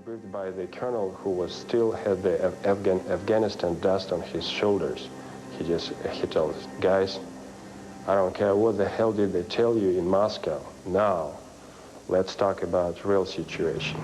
briefed by the colonel who still had the Afghanistan dust on his shoulders. He told us, guys, I don't care what the hell did they tell you in Moscow. Now, let's talk about real situation.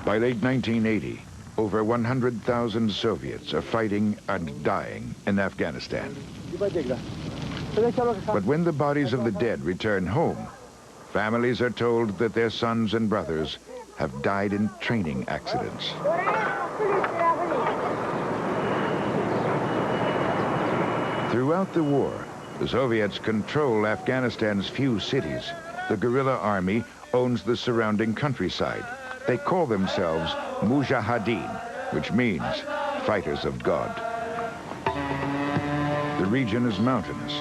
By late 1980, over 100,000 Soviets are fighting and dying in Afghanistan. But when the bodies of the dead return home, families are told that their sons and brothers have died in training accidents. Throughout the war, the Soviets control Afghanistan's few cities. The guerrilla army owns the surrounding countryside. They call themselves Mujahideen, which means fighters of God. The region is mountainous.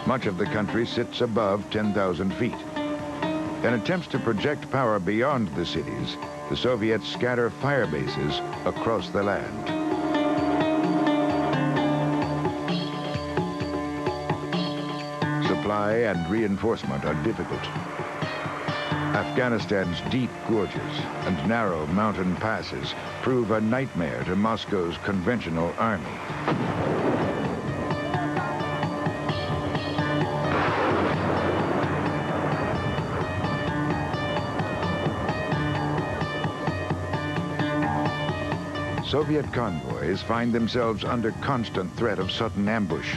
Much of the country sits above 10,000 feet. In attempts to project power beyond the cities, the Soviets scatter fire bases across the land. Supply and reinforcement are difficult. Afghanistan's deep gorges and narrow mountain passes prove a nightmare to Moscow's conventional army. Soviet convoys find themselves under constant threat of sudden ambush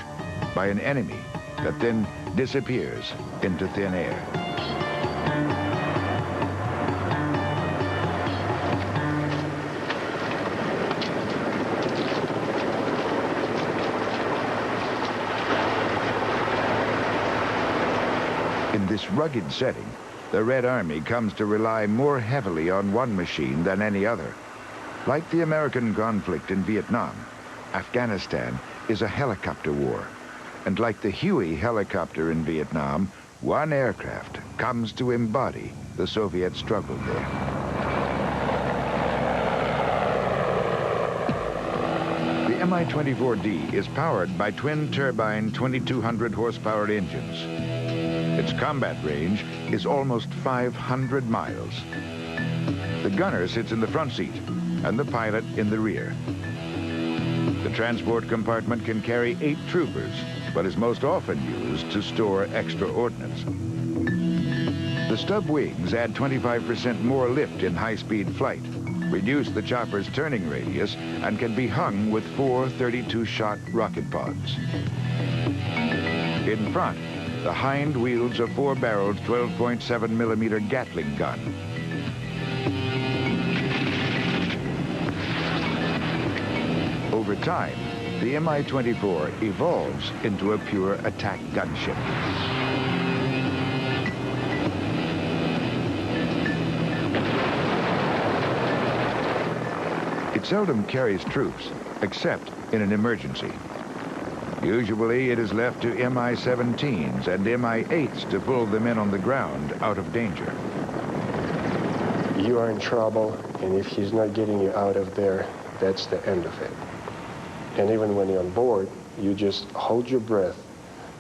by an enemy that then disappears into thin air. In this rugged setting, the Red Army comes to rely more heavily on one machine than any other. Like the American conflict in Vietnam, Afghanistan is a helicopter war. And like the Huey helicopter in Vietnam, one aircraft comes to embody the Soviet struggle there. The Mi-24D is powered by twin-turbine 2,200 horsepower engines. Its combat range is almost 500 miles. The gunner sits in the front seat and the pilot in the rear. The transport compartment can carry 8 troopers, but is most often used to store extra ordnance. The stub wings add 25% more lift in high-speed flight, reduce the chopper's turning radius, and can be hung with 4 32-shot rocket pods. In front, the hind wields a 4-barreled 12.7mm Gatling gun. Over time, the Mi-24 evolves into a pure attack gunship. It seldom carries troops, except in an emergency. Usually, it is left to Mi-17s and Mi-8s to pull the men on the ground out of danger. You are in trouble, and if he's not getting you out of there, that's the end of it. And even when you're on board, you just hold your breath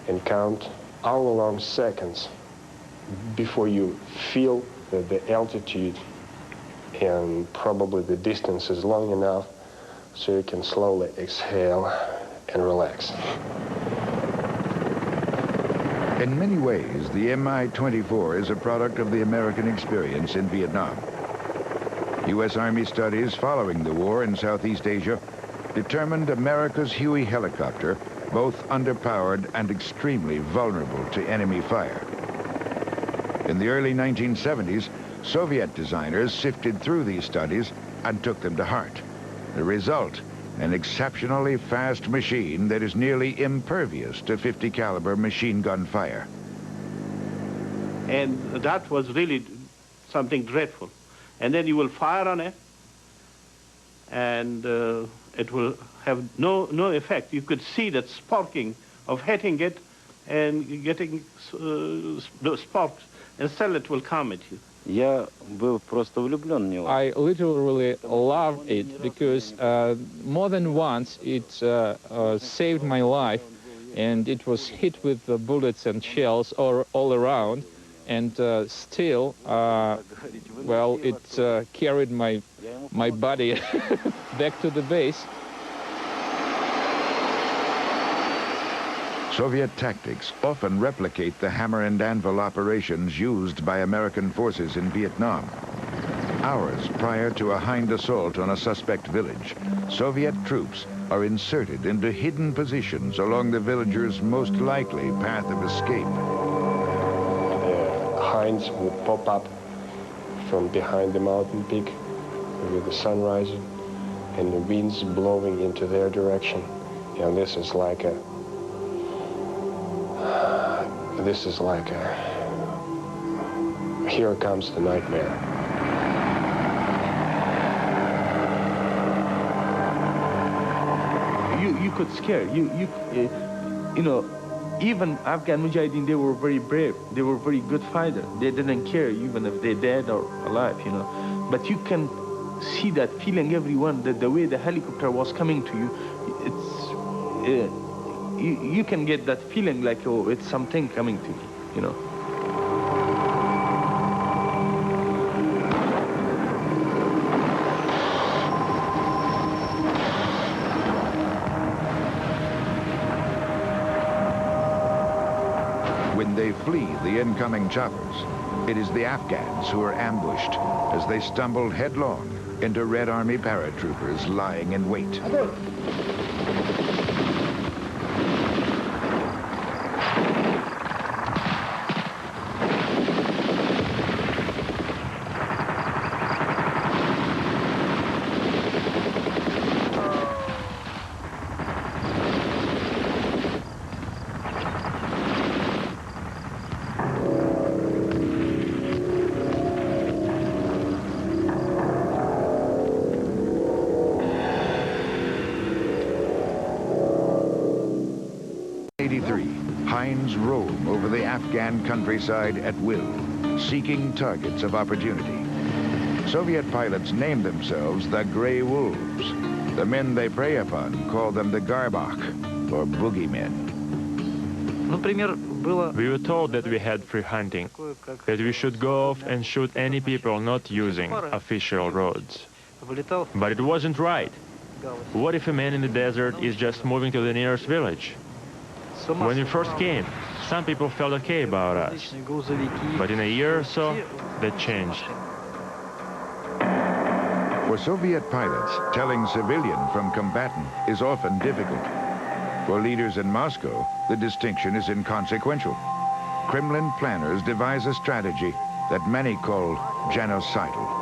and count hour-long seconds before you feel that the altitude and probably the distance is long enough so you can slowly exhale and relax. In many ways, the Mi-24 is a product of the American experience in Vietnam. U.S. Army studies following the war in Southeast Asia determined America's Huey helicopter both underpowered and extremely vulnerable to enemy fire. In the early 1970s, Soviet designers sifted through these studies and took them to heart. The result, an exceptionally fast machine that is nearly impervious to .50 caliber machine gun fire. And that was really something dreadful. And then you will fire on it, and it will have no effect. You could see that sparking of hitting it and getting the sparks, and still it will come at you. Я был просто влюблен в него. I literally love it because more than once it saved my life, and it was hit with the bullets and shells all around, and still, well, it carried my body back to the base. Soviet tactics often replicate the hammer and anvil operations used by American forces in Vietnam. Hours prior to a hind assault on a suspect village, Soviet troops are inserted into hidden positions along the villagers' most likely path of escape. The hinds would pop up from behind the mountain peak with the sun rising and the winds blowing into their direction. And this is like a here comes the nightmare. You could scare you know, even Afghan Mujahideen, they were very brave, they were very good fighter, they didn't care even if they're dead or alive, you know. But you can see that feeling, everyone, that the way the helicopter was coming to you, it's you can get that feeling like, oh, it's something coming to me, you know. When they flee the incoming choppers, it is the Afghans who are ambushed as they stumble headlong into Red Army paratroopers lying in wait. Hinds roam over the Afghan countryside at will, seeking targets of opportunity. Soviet pilots named themselves the Gray Wolves. The men they prey upon call them the Garbach, or boogeymen. We were told that we had free hunting, that we should go off and shoot any people not using official roads. But it wasn't right. What if a man in the desert is just moving to the nearest village? When we first came, some people felt okay about us. But in a year or so, that changed. For Soviet pilots, telling civilian from combatant is often difficult. For leaders in Moscow, the distinction is inconsequential. Kremlin planners devise a strategy that many call genocidal.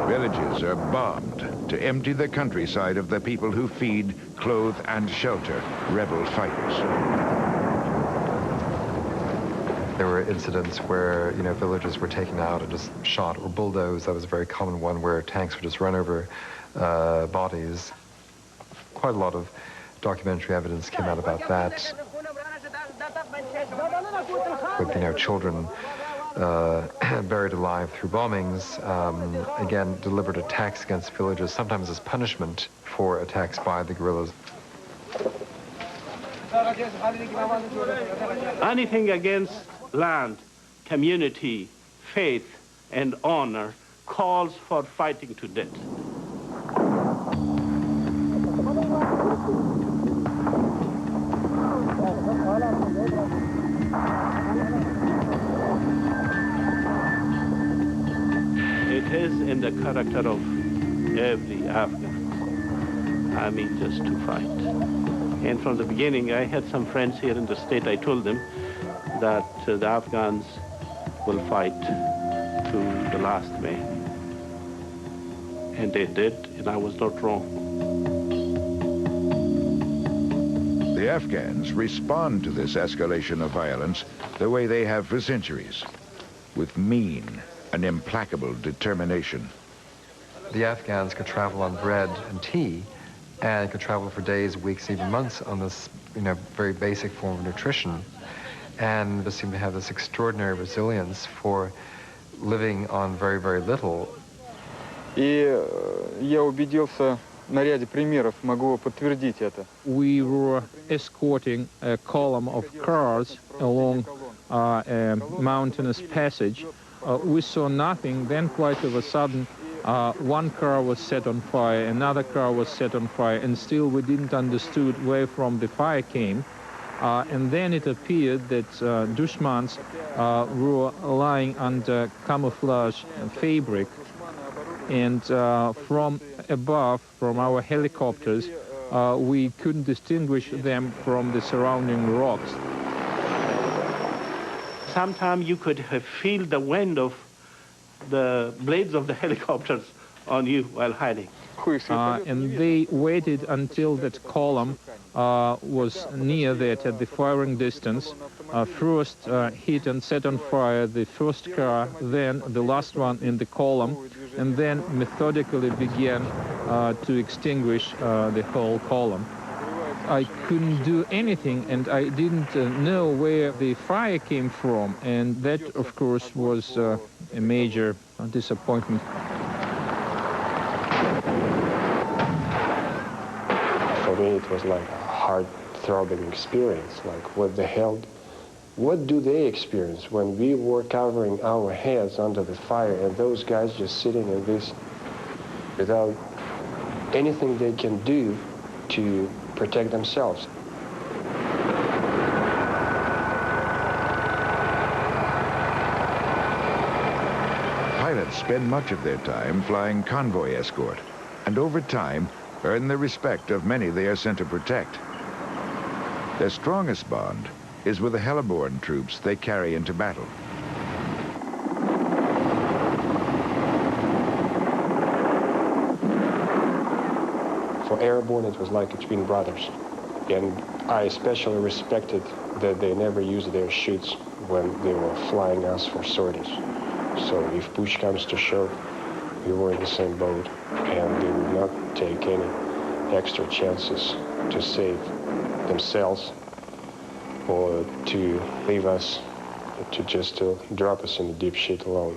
Villages are bombed to empty the countryside of the people who feed, clothe, and shelter rebel fighters. There were incidents where, you know, villages were taken out and just shot or bulldozed. That was a very common one, where tanks would just run over bodies. Quite a lot of documentary evidence came out about that. With, you know, children buried alive through bombings, again, deliberate attacks against villages, sometimes as punishment for attacks by the guerrillas. Anything against land, community, faith, and honor calls for fighting to death. It is in the character of every Afghan, I mean, just to fight. And from the beginning, I had some friends here in the state. I told them that the Afghans will fight to the last man. And they did, and I was not wrong. The Afghans respond to this escalation of violence the way they have for centuries, with mean and implacable determination. the Afghans could travel on bread and tea and could travel for days, weeks, even months on this, very basic form of nutrition, and they seem to have this extraordinary resilience for living on very, very little. И я убедился на ряде примеров, могу подтвердить это. We were escorting a column of cars along a mountainous passage. We saw nothing, then quite of a sudden one car was set on fire, another car was set on fire, and still we didn't understood where from the fire came. And then it appeared that Dushmans were lying under camouflage fabric, and from above, from our helicopters, we couldn't distinguish them from the surrounding rocks. Sometimes you could feel the wind of the blades of the helicopters on you while hiding. And they waited until that column was near that, at the firing distance. First hit and set on fire the first car, then the last one in the column, and then methodically began to extinguish the whole column. I couldn't do anything, and I didn't know where the fire came from, and that, of course, was a major disappointment. For me, it was like a heart-throbbing experience. Like, what the hell? What do they experience when we were covering our heads under the fire and those guys just sitting in this without anything they can do to protect themselves? Pilots spend much of their time flying convoy escort, and over time earn the respect of many they are sent to protect. Their strongest bond is with the heliborne troops they carry into battle. For airborne, it was like twin brothers. And I especially respected that they never used their chutes when they were flying us for sorties. So if push comes to shove, we were in the same boat, and they would not take any extra chances to save themselves or to leave us, to drop us in the deep shit alone.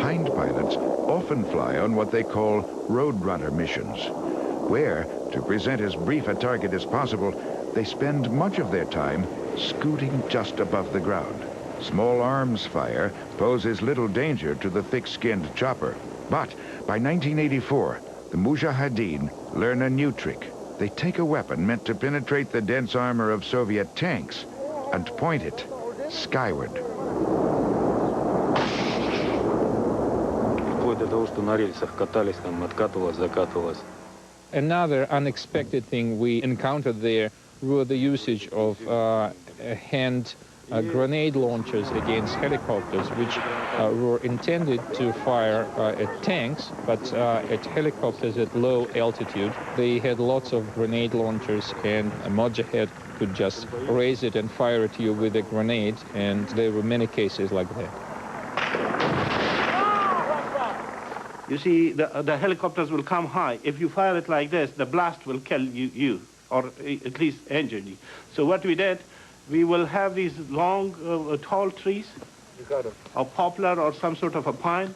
Hind pilots often fly on what they call roadrunner missions, where, to present as brief a target as possible, they spend much of their time scooting just above the ground. Small arms fire poses little danger to the thick-skinned chopper. But by 1984, the Mujahideen learn a new trick. They take a weapon meant to penetrate the dense armor of Soviet tanks and point it skyward. Another unexpected thing we encountered there were the usage of hand grenade launchers against helicopters, which were intended to fire at tanks, but at helicopters at low altitude. They had lots of grenade launchers, and a Mujahid could just raise it and fire at you with a grenade, and there were many cases like that. You see, the helicopters will come high. If you fire it like this, the blast will kill you or at least injure you. So what we did, we will have these long, tall trees, a poplar or some sort of a pine.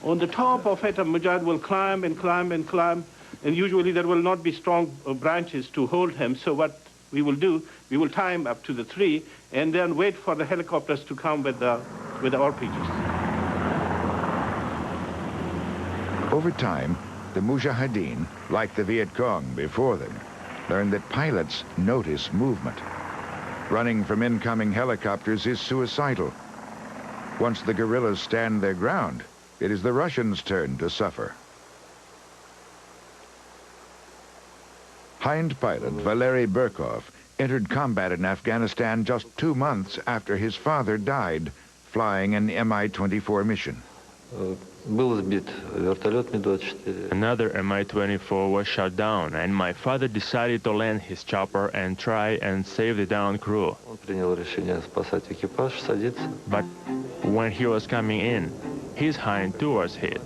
On the top of it, a Mujahid will climb and climb and climb, and usually there will not be strong branches to hold him. So what we will do, we will tie him up to the tree and then wait for the helicopters to come with the RPGs. Over time, the Mujahideen, like the Viet Cong before them, learn that pilots notice movement. Running from incoming helicopters is suicidal. Once the guerrillas stand their ground, it is the Russians' turn to suffer. Hind pilot Valery Burkov entered combat in Afghanistan just 2 months after his father died, flying an Mi-24 mission. Another Mi-24 was shot down, and my father decided to land his chopper and try and save the downed crew. But when he was coming in, his hind too was hit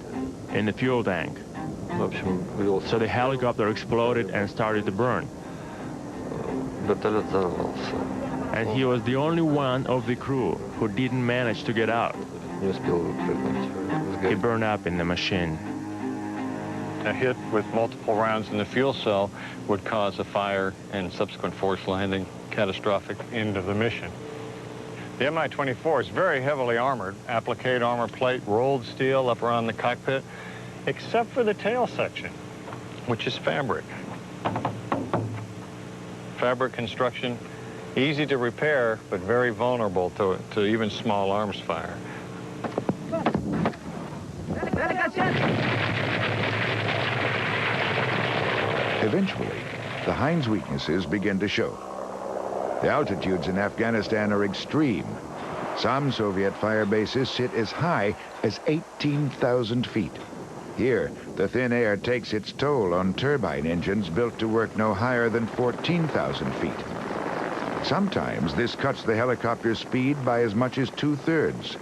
in the fuel tank. So the helicopter exploded and started to burn. And he was the only one of the crew who didn't manage to get out. He burned up in the machine. A hit with multiple rounds in the fuel cell would cause a fire and subsequent forced landing, catastrophic end of the mission. The Mi-24 is very heavily armored, applique armor plate, rolled steel up around the cockpit, except for the tail section, which is fabric. Fabric construction, easy to repair, but very vulnerable to even small arms fire. Eventually, the hind's weaknesses begin to show. The altitudes in Afghanistan are extreme. Some Soviet fire bases sit as high as 18,000 feet. Here, the thin air takes its toll on turbine engines built to work no higher than 14,000 feet. Sometimes this cuts the helicopter's speed by as much as 2/3.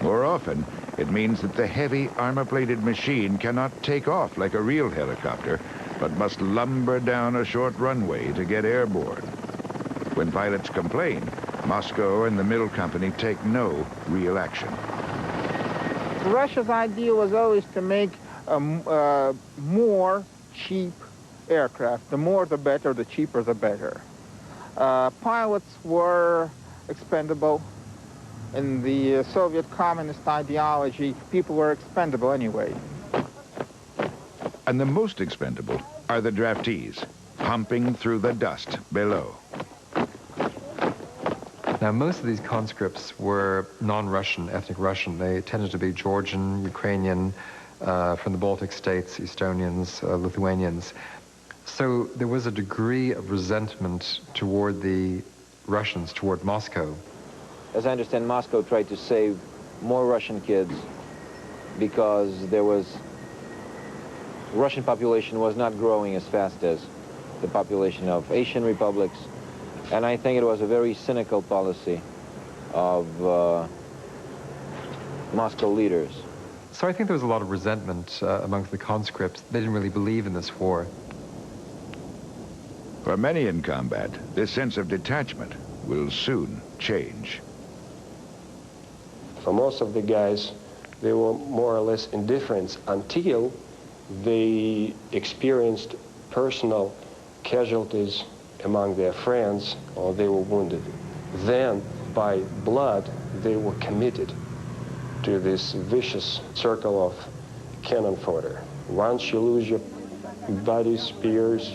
More often, it means that the heavy armor-plated machine cannot take off like a real helicopter, but must lumber down a short runway to get airborne. When pilots complain, Moscow and the Middle Company take no real action. Russia's idea was always to make more cheap aircraft. The more the better, the cheaper the better. Pilots were expendable. In the Soviet communist ideology, people were expendable anyway. And the most expendable are the draftees, humping through the dust below. Now, most of these conscripts were non-Russian, ethnic Russian. They tended to be Georgian, Ukrainian, from the Baltic states, Estonians, Lithuanians. So there was a degree of resentment toward the Russians, toward Moscow. As I understand, Moscow tried to save more Russian kids because Russian population was not growing as fast as the population of Asian republics. And I think it was a very cynical policy of Moscow leaders. So I think there was a lot of resentment amongst the conscripts. They didn't really believe in this war. For many in combat, this sense of detachment will soon change. For most of the guys, they were more or less indifferent until they experienced personal casualties among their friends or they were wounded. Then, by blood, they were committed to this vicious circle of cannon fodder. Once you lose your buddies, peers,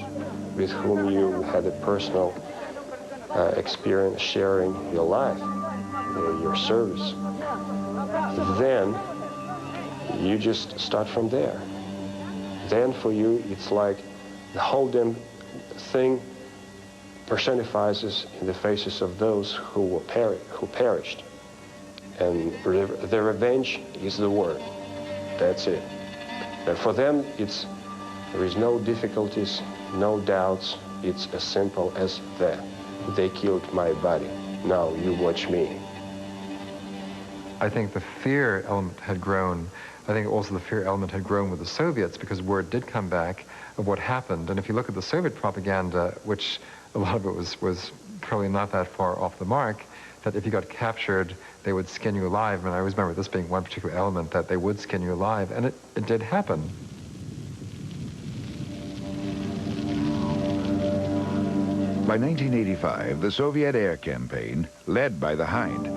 with whom you had a personal experience sharing your life, your service, then you just start from there. Then for you, it's like the whole damn thing personifies in the faces of those who perished. And the revenge is the word. That's it. And for them, there is no difficulties, no doubts. It's as simple as that. They killed my body. Now you watch me. I think the fear element had grown. I think also the fear element had grown with the Soviets because word did come back of what happened. And if you look at the Soviet propaganda, which a lot of it was probably not that far off the mark, that if you got captured, they would skin you alive. And I always remember this being one particular element, that they would skin you alive. And it did happen. By 1985, the Soviet air campaign, led by the Hind,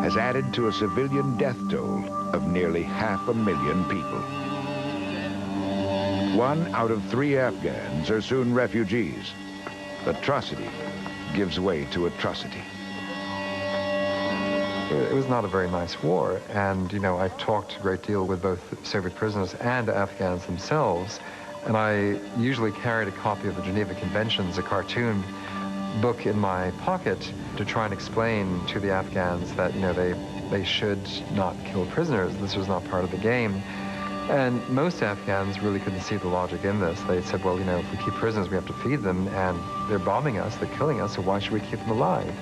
has added to a civilian death toll of nearly 500,000 people. 1 out of 3 Afghans are soon refugees. Atrocity gives way to atrocity. It was not a very nice war, and I talked a great deal with both Soviet prisoners and Afghans themselves, and I usually carried a copy of the Geneva Conventions, a cartoon book in my pocket to try and explain to the Afghans that they should not kill prisoners. This was not part of the game. And most Afghans really couldn't see the logic in this. They said, well, if we keep prisoners, we have to feed them, and they're bombing us, they're killing us, so why should we keep them alive?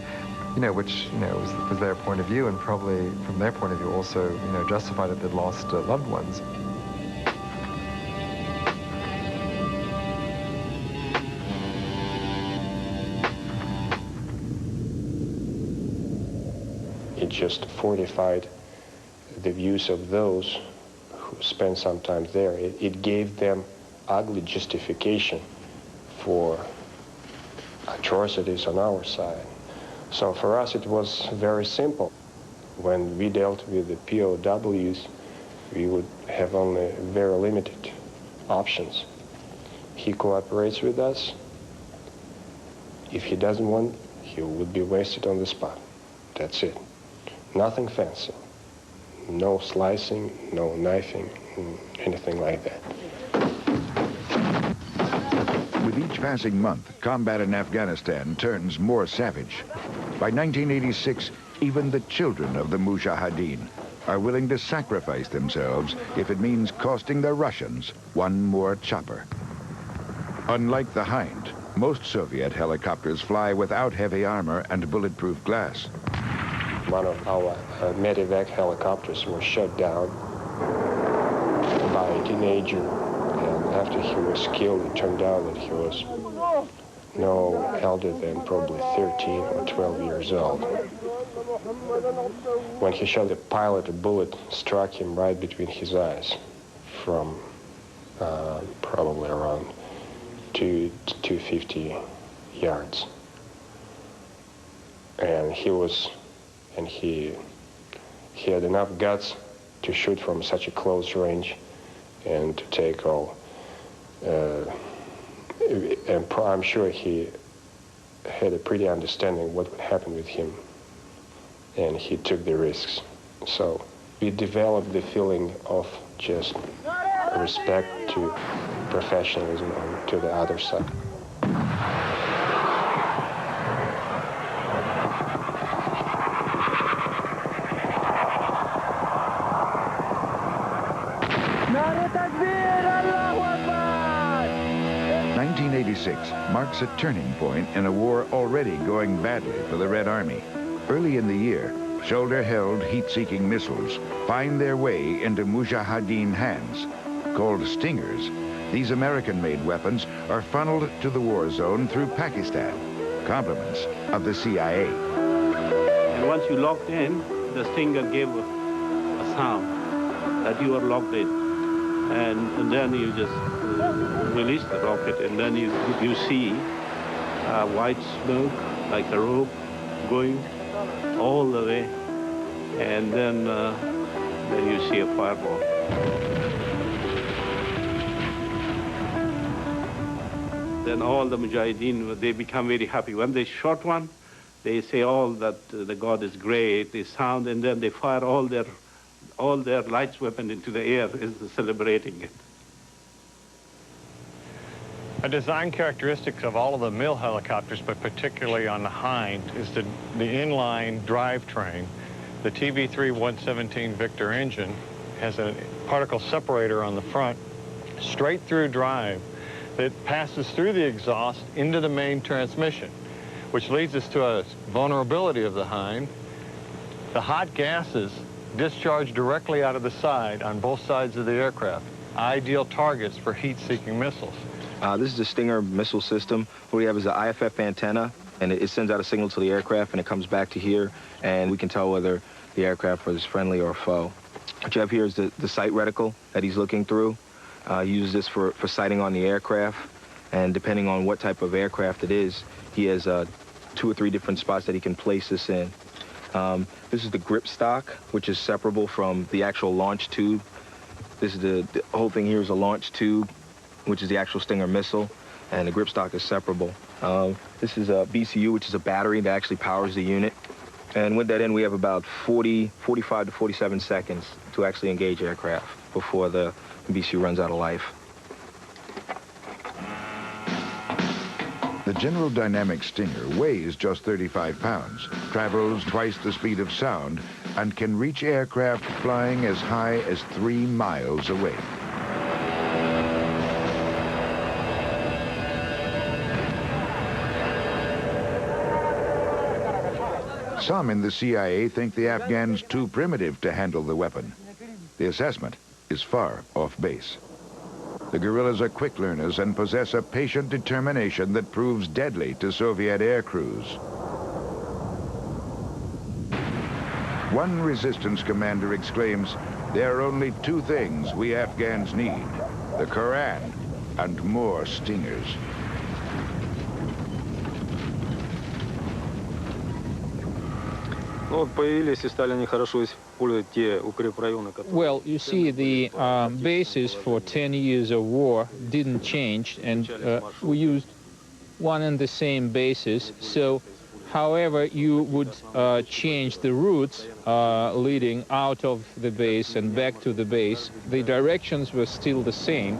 which, was their point of view, and probably from their point of view also, justified that they'd lost loved ones. It just fortified the views of those who spent some time there. It gave them ugly justification for atrocities on our side. So for us it was very simple. When we dealt with the POWs, we would have only very limited options. He cooperates with us. If he doesn't want, he would be wasted on the spot. That's it. Nothing fancy. No slicing, no knifing, anything like that. With each passing month, combat in Afghanistan turns more savage. By 1986, even the children of the Mujahideen are willing to sacrifice themselves if it means costing the Russians one more chopper. Unlike the Hind, most Soviet helicopters fly without heavy armor and bulletproof glass. One of our medevac helicopters was shot down by a teenager, and after he was killed, it turned out that he was no elder than probably 13 or 12 years old. When he shot the pilot, a bullet struck him right between his eyes from probably around 250 yards. And he had enough guts to shoot from such a close range and to take all. And I'm sure he had a pretty understanding what would happen with him, and he took the risks. So we developed the feeling of just respect to professionalism and to the other side. Marks a turning point in a war already going badly for the Red Army. Early in the year, shoulder-held heat-seeking missiles find their way into Mujahideen hands. Called Stingers, these American-made weapons are funneled to the war zone through Pakistan, compliments of the CIA. And once you locked in, the Stinger gave a sound that you are locked in. And then you just release the rocket, and then you see white smoke like a rope going all the way, and then you see a fireball. Then all the Mujahideen, they become very happy. When they shot one, they say all that the God is great, they sound, and then they fire all their lights weapon into the air, is celebrating it. A design characteristic of all of the mill helicopters, but particularly on the Hind, is the inline drivetrain. The TB3-117 Victor engine has a particle separator on the front, straight through drive, that passes through the exhaust into the main transmission, which leads us to a vulnerability of the Hind. The hot gases discharge directly out of the side on both sides of the aircraft, ideal targets for heat-seeking missiles. This is the Stinger missile system. What we have is an IFF antenna, and it sends out a signal to the aircraft, and it comes back to here, and we can tell whether the aircraft is friendly or foe. What you have here is the sight reticle that he's looking through. He uses this for sighting on the aircraft, and depending on what type of aircraft it is, he has 2 or 3 different spots that he can place this in. This is the grip stock, which is separable from the actual launch tube. This is the whole thing here is a launch tube, which is the actual Stinger missile, and the grip stock is separable. This is a BCU, which is a battery that actually powers the unit. And with that in, we have about 45 to 47 seconds to actually engage aircraft before the BCU runs out of life. The General Dynamics Stinger weighs just 35 pounds, travels twice the speed of sound, and can reach aircraft flying as high as 3 miles away. Some in the CIA think the Afghans too primitive to handle the weapon. The assessment is far off base. The guerrillas are quick learners and possess a patient determination that proves deadly to Soviet air crews. One resistance commander exclaims, "There are only two things we Afghans need, the Koran and more stingers." Well, you see, the basis for 10 years of war didn't change, and we used one and the same basis. So, however you would change the routes leading out of the base and back to the base, the directions were still the same.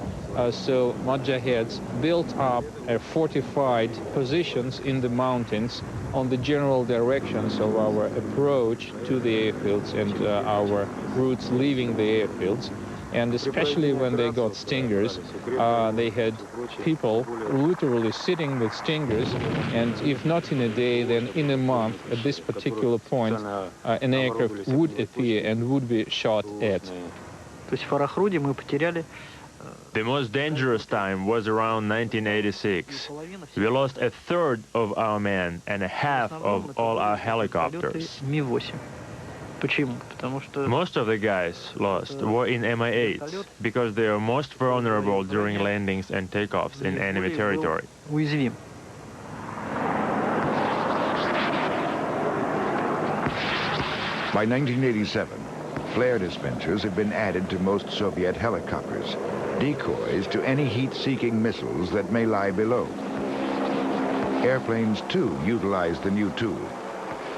So Mujahids built up fortified positions in the mountains on the general directions of our approach to the airfields and our routes leaving the airfields. And especially when they got stingers, they had people literally sitting with stingers, and if not in a day, then in a month, at this particular point, an aircraft would appear and would be shot at. The most dangerous time was around 1986. We lost a third of our men and a half of all our helicopters. Most of the guys lost were in Mi-8s because they are most vulnerable during landings and takeoffs in enemy territory. By 1987, flare dispensers had been added to most Soviet helicopters, decoys to any heat-seeking missiles that may lie below. Airplanes, too, utilized the new tool.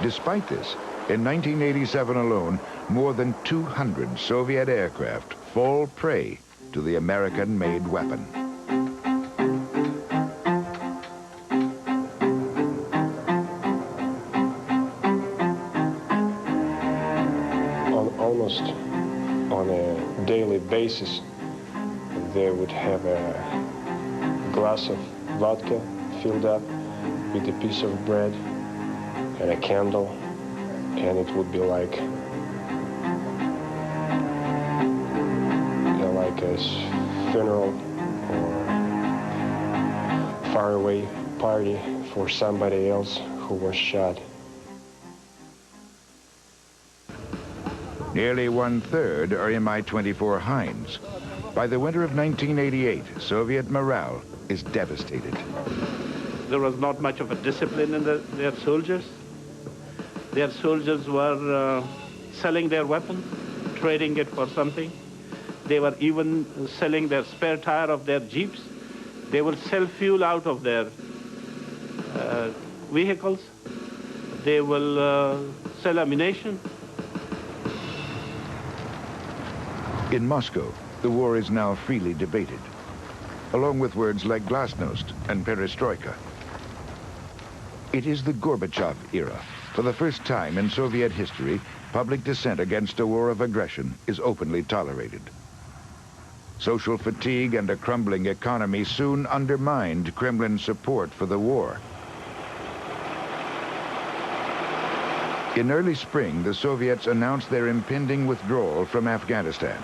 Despite this, in 1987 alone, more than 200 Soviet aircraft fall prey to the American-made weapon. Almost on a daily basis, they would have a glass of vodka filled up with a piece of bread and a candle, and it would be like a funeral or faraway party for somebody else who was shot. Nearly one-third are Mi-24 Hinds. By the winter of 1988, Soviet morale is devastated. There was not much of a discipline in their soldiers. Their soldiers were selling their weapons, trading it for something. They were even selling their spare tire of their jeeps. They will sell fuel out of their vehicles. They will sell ammunition. In Moscow, the war is now freely debated, along with words like glasnost and perestroika. It is the Gorbachev era. For the first time in Soviet history, public dissent against a war of aggression is openly tolerated. Social fatigue and a crumbling economy soon undermined Kremlin's support for the war. In early spring, the Soviets announced their impending withdrawal from Afghanistan.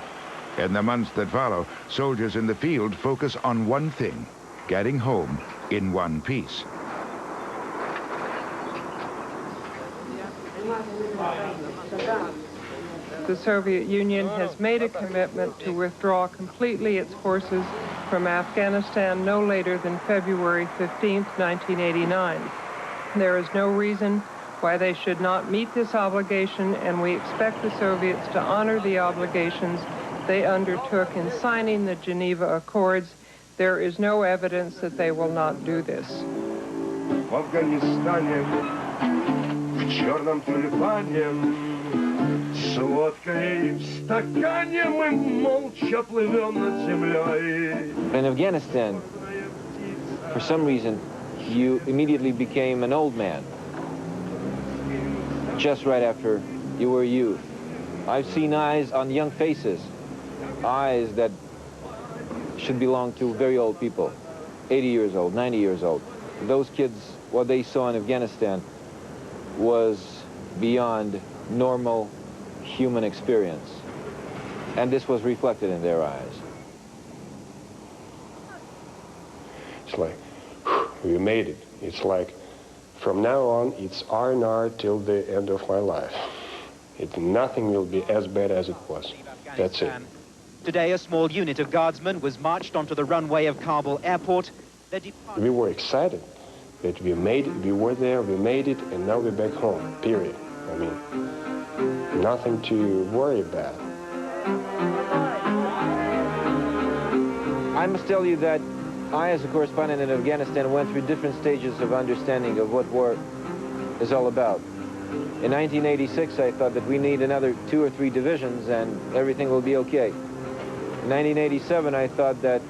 In the months that follow, soldiers in the field focus on one thing: getting home in one piece. The Soviet Union has made a commitment to withdraw completely its forces from Afghanistan no later than February 15, 1989. There is no reason why they should not meet this obligation, and we expect the Soviets to honor the obligations they undertook in signing the Geneva Accords. There is no evidence that they will not do this. In Afghanistan, for some reason, you immediately became an old man, just right after you were youth. I've seen eyes on young faces, eyes that should belong to very old people, 80 years old, 90 years old. Those kids, what they saw in Afghanistan was beyond normal human experience. And this was reflected in their eyes. It's like, we made it. It's like, from now on, it's R&R till the end of my life. Nothing will be as bad as it was. That's it. Today, a small unit of guardsmen was marched onto the runway of Kabul airport. We were excited that we made it, we were there, we made it, and now we're back home, period. I mean, nothing to worry about. I must tell you that I, as a correspondent in Afghanistan, went through different stages of understanding of what war is all about. In 1986, I thought that we need another 2 or 3 divisions and everything will be okay. In 1987, I thought that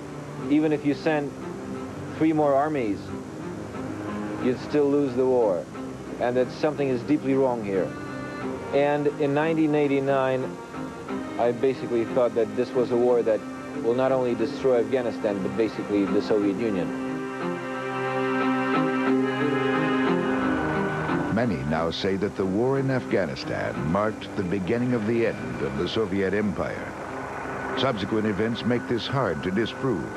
even if you send 3 more armies, you'd still lose the war, and that something is deeply wrong here. And in 1989, I basically thought that this was a war that will not only destroy Afghanistan, but basically the Soviet Union. Many now say that the war in Afghanistan marked the beginning of the end of the Soviet Empire. Subsequent events make this hard to disprove.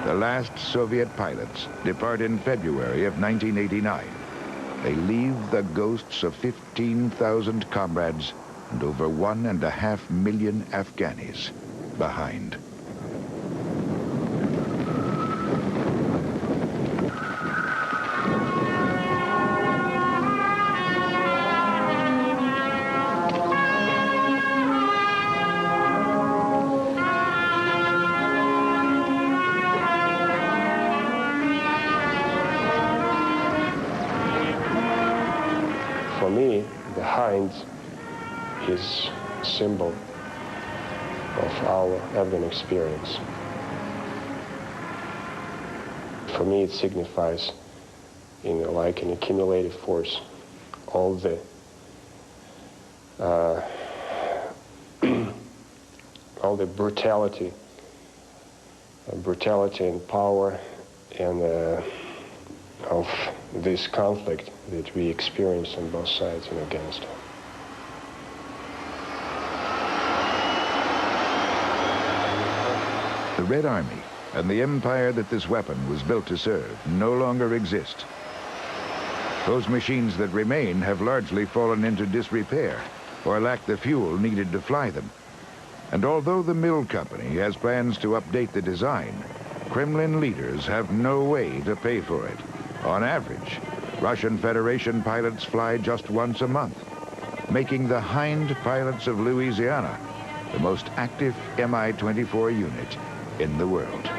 The last Soviet pilots depart in February of 1989. They leave the ghosts of 15,000 comrades and over 1.5 million Afghanis behind. For me, the hind is a symbol of our Afghan experience. For me, it signifies, like an accumulated force, all the all the brutality and power and of this conflict that we experience on both sides in Afghanistan. The Red Army and the empire that this weapon was built to serve no longer exist. Those machines that remain have largely fallen into disrepair or lack the fuel needed to fly them. And although the mill company has plans to update the design, Kremlin leaders have no way to pay for it. On average, Russian Federation pilots fly just once a month, making the Hind pilots of Louisiana the most active Mi-24 unit in the world.